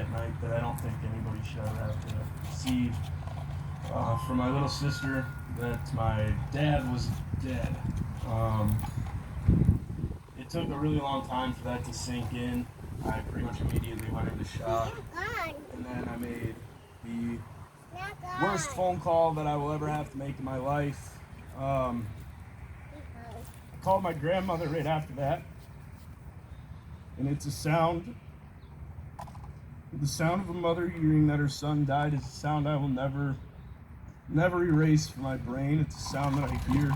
at night that I don't think anybody should ever have to see. For my little sister, that my dad was dead. It took a really long time for that to sink in. I pretty much immediately went into shock. And then I made the worst phone call that I will ever have to make in my life. I called my grandmother right after that. And it's a sound. The sound of a mother hearing that her son died is a sound I will never erase from my brain. It's a sound that I hear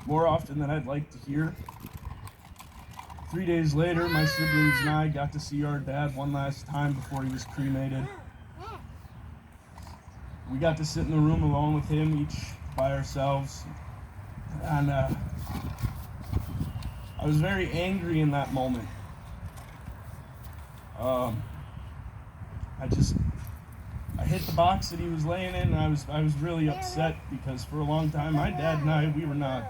more often than I'd like to hear. 3 days later, my siblings and I got to see our dad one last time before he was cremated. We got to sit in the room alone with him, each by ourselves. And I was very angry in that moment. I hit the box that he was laying in, and I was really upset because for a long time, my dad and I, we were not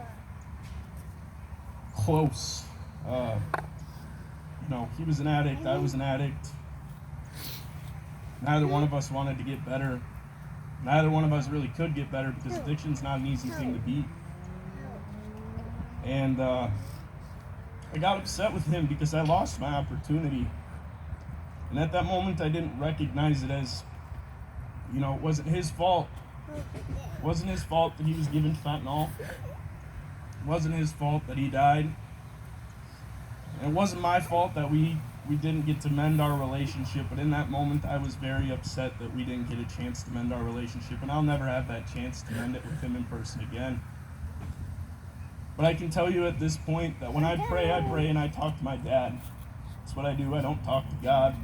close. He was an addict, I was an addict. Neither one of us wanted to get better. Neither one of us really could get better because addiction's not an easy thing to beat. And I got upset with him because I lost my opportunity. And at that moment, I didn't recognize it as, it wasn't his fault. It wasn't his fault that he was given fentanyl. It wasn't his fault that he died. And it wasn't my fault that we didn't get to mend our relationship. But in that moment, I was very upset that we didn't get a chance to mend our relationship. And I'll never have that chance to mend it with him in person again. But I can tell you at this point that when I pray and I talk to my dad. That's what I do. I don't talk to God.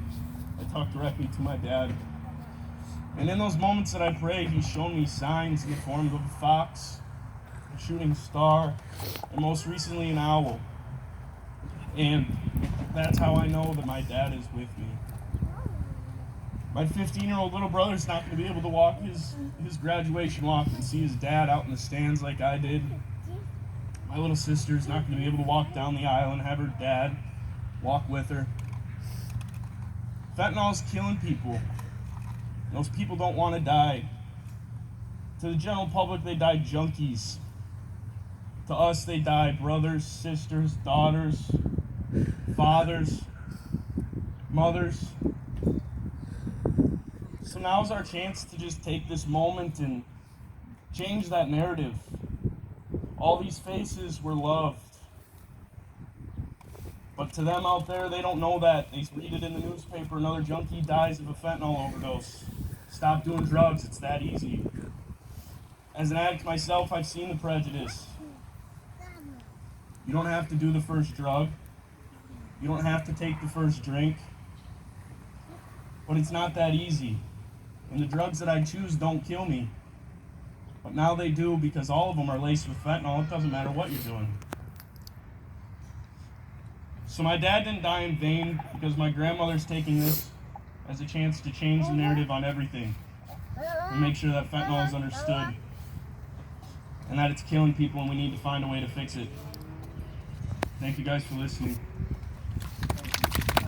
I talk directly to my dad. And in those moments that I pray, he's shown me signs in the form of a fox, a shooting star, and most recently an owl. And that's how I know that my dad is with me. My 15-year-old little brother's not going to be able to walk his graduation walk and see his dad out in the stands like I did. My little sister's not going to be able to walk down the aisle and have her dad walk with her. Fentanyl is killing people. Those people don't want to die. To the general public, they die junkies. To us, they die brothers, sisters, daughters, fathers, mothers. So now's our chance to just take this moment and change that narrative. All these faces were loved. But to them out there, they don't know that. They read it in the newspaper, another junkie dies of a fentanyl overdose. Stop doing drugs, it's that easy. As an addict myself, I've seen the prejudice. You don't have to do the first drug. You don't have to take the first drink. But it's not that easy. And the drugs that I choose don't kill me. But now they do because all of them are laced with fentanyl. It doesn't matter what you're doing. So my dad didn't die in vain because my grandmother's taking this as a chance to change the narrative on everything and make sure that fentanyl is understood and that it's killing people and we need to find a way to fix it. Thank you guys for listening.